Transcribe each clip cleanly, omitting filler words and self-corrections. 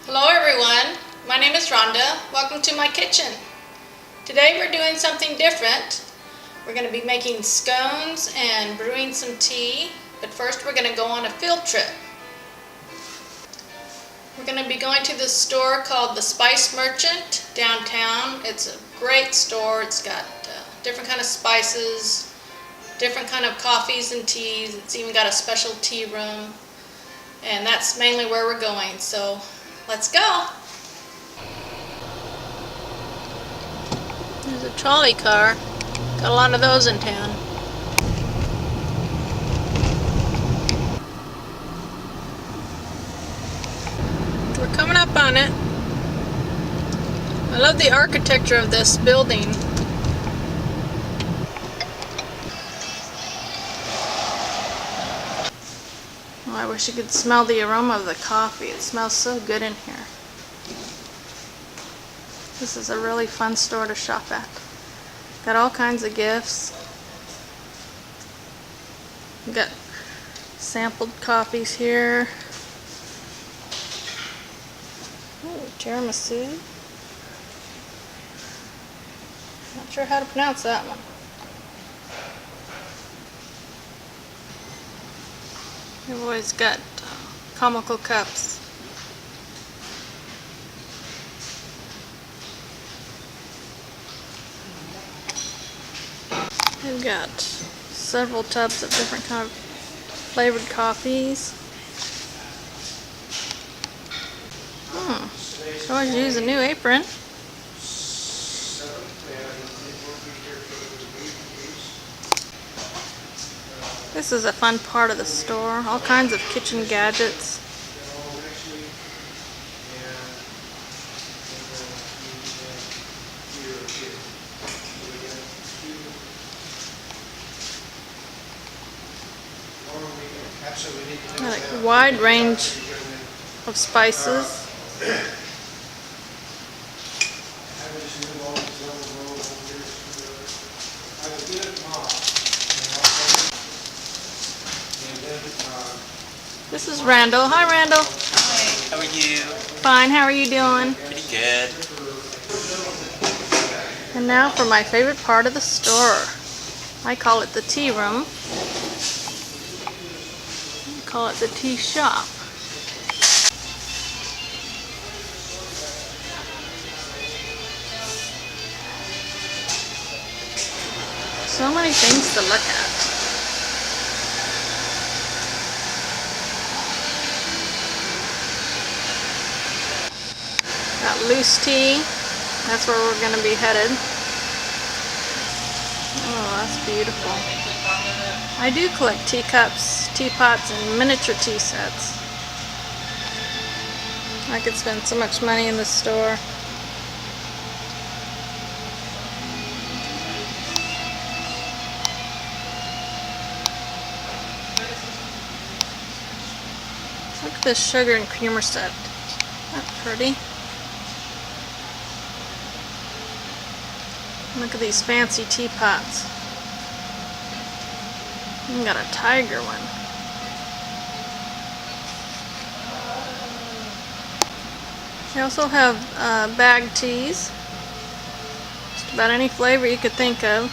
Hello everyone, my name is Rhonda. Welcome to my kitchen. Today we're doing something different. We're going to be making scones and brewing some tea, but first we're going to go on a field trip. We're going to be going to this store called the Spice Merchant downtown. It's a great store. It's got different kind of spices, different kind of coffees and teas. It's even got a special tea room, and that's mainly where we're going. So let's go. There's a trolley car. Got a lot of those in town. We're coming up on it. I love the architecture of this building. Oh, I wish you could smell the aroma of the coffee. It smells so good in here. This is a really fun store to shop at. Got all kinds of gifts. We got sampled coffees here. Ooh, tiramisu. Not sure how to pronounce that one. We've always got comical cups. We've got several tubs of different kind of flavored coffees. Could always use a new apron. This is a fun part of the store. All kinds of kitchen gadgets. Got a wide range of spices. This is Randall. Hi, Randall. Hi, how are you? Fine, how are you doing? Pretty good. And now for my favorite part of the store. I call it the tea room. I call it the tea shop. So many things to look at. Got loose tea. That's where we're going to be headed. Oh, that's beautiful. I do collect teacups, teapots, and miniature tea sets. I could spend so much money in this store. Look at this sugar and creamer set. That's pretty. Look at these fancy teapots. We got a tiger one. They also have bagged teas. Just about any flavor you could think of.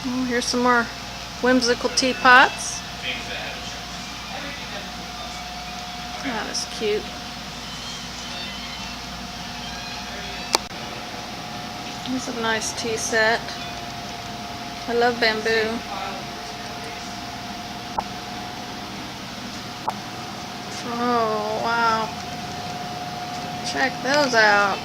Oh, here's some more whimsical teapots. That is cute. Here's a nice tea set. I love bamboo. Oh, wow. Check those out.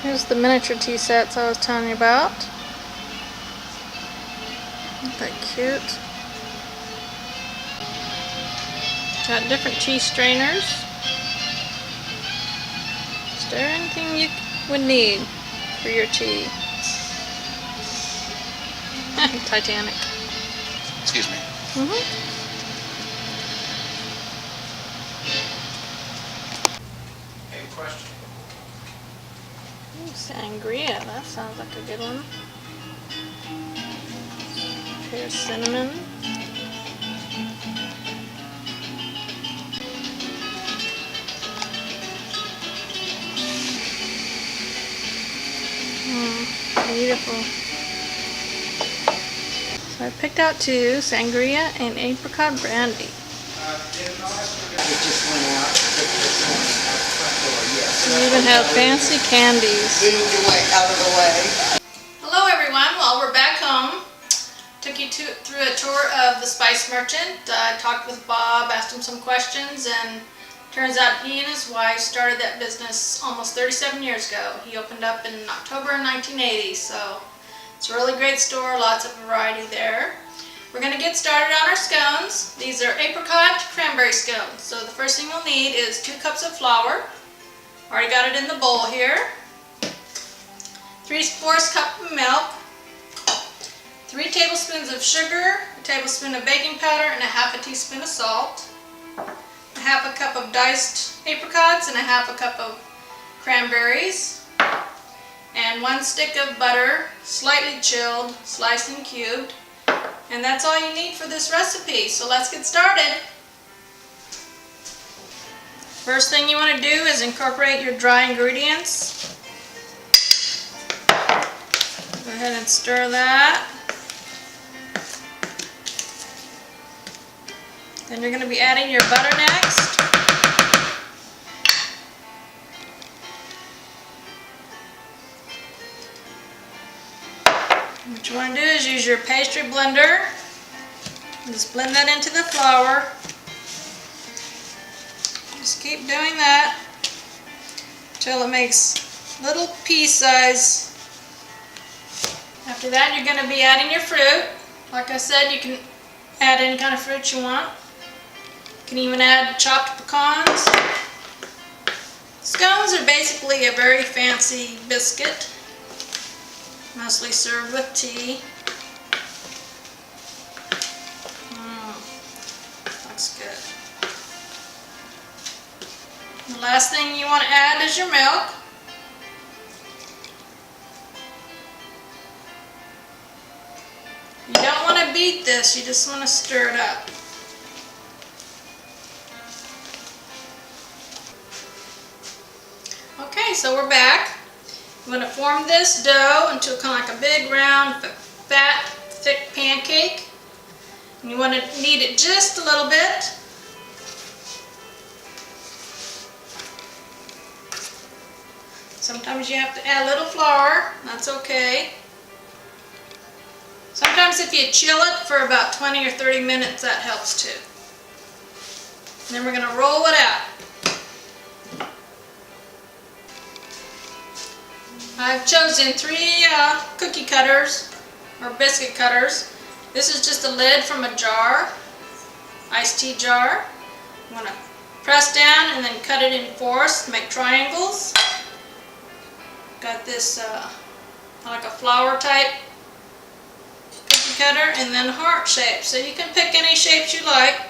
Here's the miniature tea sets I was telling you about. Isn't that cute? Got different tea strainers. Is there anything you would need for your tea? Titanic. Excuse me. Sangria, that sounds like a good one. Here's cinnamon. Beautiful. So I picked out two, sangria and apricot brandy. It just went out. We even have fancy candies. Moved away, out of the way. Hello everyone, well we're back home. Took you through a tour of the Spice Merchant. I talked with Bob, asked him some questions, and turns out he and his wife started that business almost 37 years ago. He opened up in October 1980, so it's a really great store, lots of variety there. We're going to get started on our scones. These are apricot cranberry scones. So the first thing you'll need is 2 cups of flour. Already got it in the bowl here. 3/4 cup of milk. 3 tablespoons of sugar, a tablespoon of baking powder, and a half a teaspoon of salt. A half a cup of diced apricots and a half a cup of cranberries. And 1 stick of butter, slightly chilled, sliced and cubed. And that's all you need for this recipe, so let's get started. First thing you want to do is incorporate your dry ingredients. Go ahead and stir that. Then you're going to be adding your butter next. What you want to do is use your pastry blender. Just blend that into the flour. Just keep doing that until it makes little pea size. After that, you're going to be adding your fruit. Like I said, you can add any kind of fruit you want. You can even add chopped pecans. Scones are basically a very fancy biscuit, mostly served with tea. Looks good. The last thing you want to add is your milk. You don't want to beat this, you just want to stir it up. Okay, so we're back. You want to form this dough into kind of like a big, round, fat, thick pancake. And you want to knead it just a little bit. Sometimes you have to add a little flour. That's okay. Sometimes if you chill it for about 20 or 30 minutes, that helps too. And then we're going to roll it out. I've chosen 3 cookie cutters or biscuit cutters. This is just a lid from a jar, iced tea jar. You want to press down and then cut it in 4s to make triangles. Got this like a flower type cookie cutter, and then heart shape. So you can pick any shapes you like.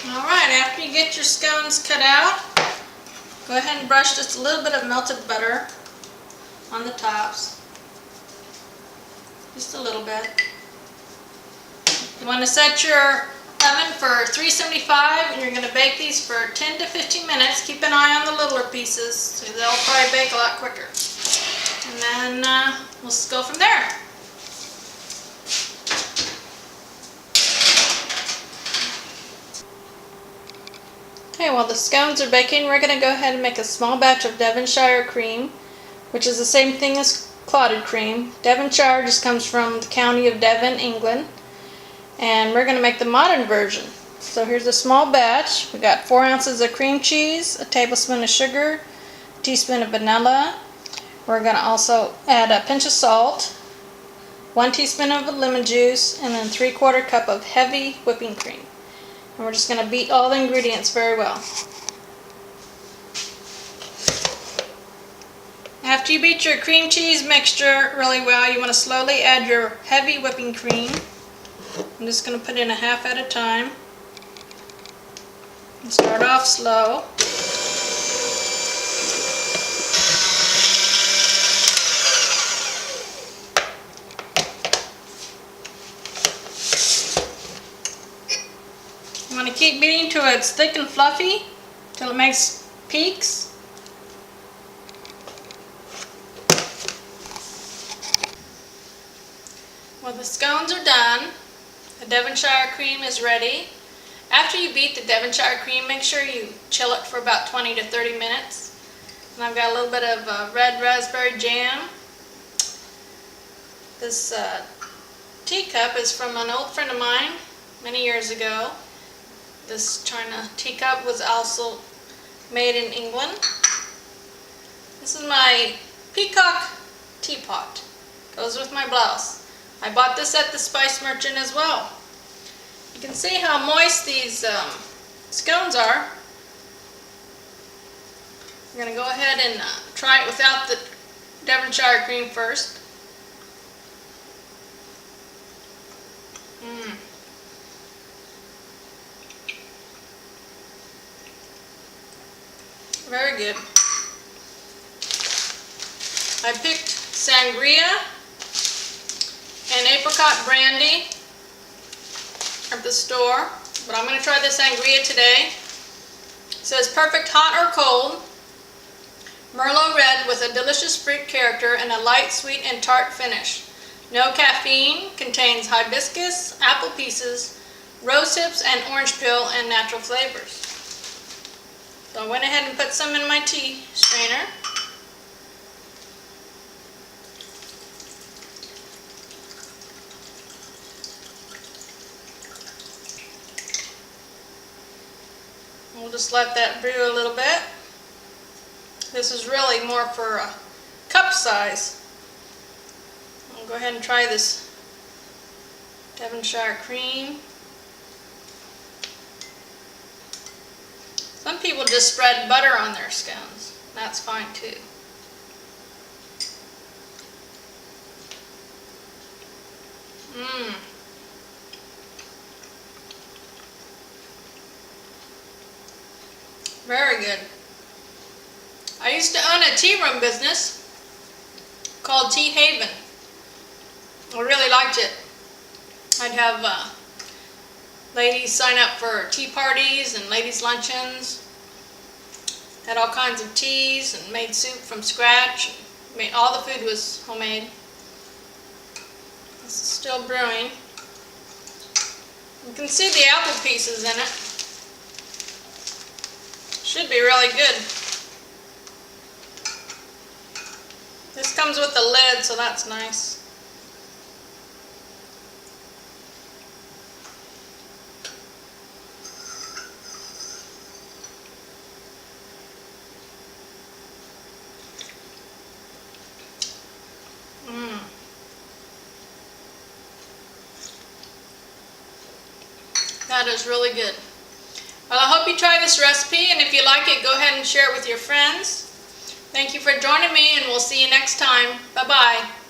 Alright, after you get your scones cut out, go ahead and brush just a little bit of melted butter on the tops. Just a little bit. You want to set your oven for 375, and you're going to bake these for 10 to 15 minutes. Keep an eye on the littler pieces, so they'll probably bake a lot quicker. And then we'll just go from there. Okay, while the scones are baking, we're going to go ahead and make a small batch of Devonshire cream, which is the same thing as clotted cream. Devonshire just comes from the county of Devon, England. And we're going to make the modern version. So here's a small batch. We got 4 ounces of cream cheese, a tablespoon of sugar, a teaspoon of vanilla. We're going to also add a pinch of salt, 1 teaspoon of lemon juice, and then 3/4 cup of heavy whipping cream. And we're just going to beat all the ingredients very well. After you beat your cream cheese mixture really well, you want to slowly add your heavy whipping cream. I'm just going to put in a half at a time. And start off slow. You want to keep beating till it's thick and fluffy, till it makes peaks. Well, the scones are done. The Devonshire cream is ready. After you beat the Devonshire cream, make sure you chill it for about 20 to 30 minutes. And I've got a little bit of red raspberry jam. This teacup is from an old friend of mine many years ago. This china teacup was also made in England. This is my peacock teapot. Goes with my blouse. I bought this at the Spice Merchant as well. You can see how moist these scones are. I'm going to go ahead and try it without the Devonshire cream first. Very good. I picked sangria and apricot brandy at the store, but I'm going to try the sangria today. It says perfect hot or cold, Merlot red with a delicious fruit character and a light sweet and tart finish. No caffeine, contains hibiscus, apple pieces, rose hips and orange peel and natural flavors. So I went ahead and put some in my tea strainer. We'll just let that brew a little bit. This is really more for a cup size. I'll go ahead and try this Devonshire cream. Some people just spread butter on their scones. That's fine too. Very good. I used to own a tea room business called Tea Haven. I really liked it. I'd have ladies sign up for tea parties and ladies' luncheons. Had all kinds of teas and made soup from scratch. All the food was homemade. This is still brewing. You can see the apple pieces in it. Should be really good. This comes with a lid, so that's nice. That is really good. Well, I hope you try this recipe, and if you like it, go ahead and share it with your friends. Thank you for joining me, and we'll see you next time. Bye-bye.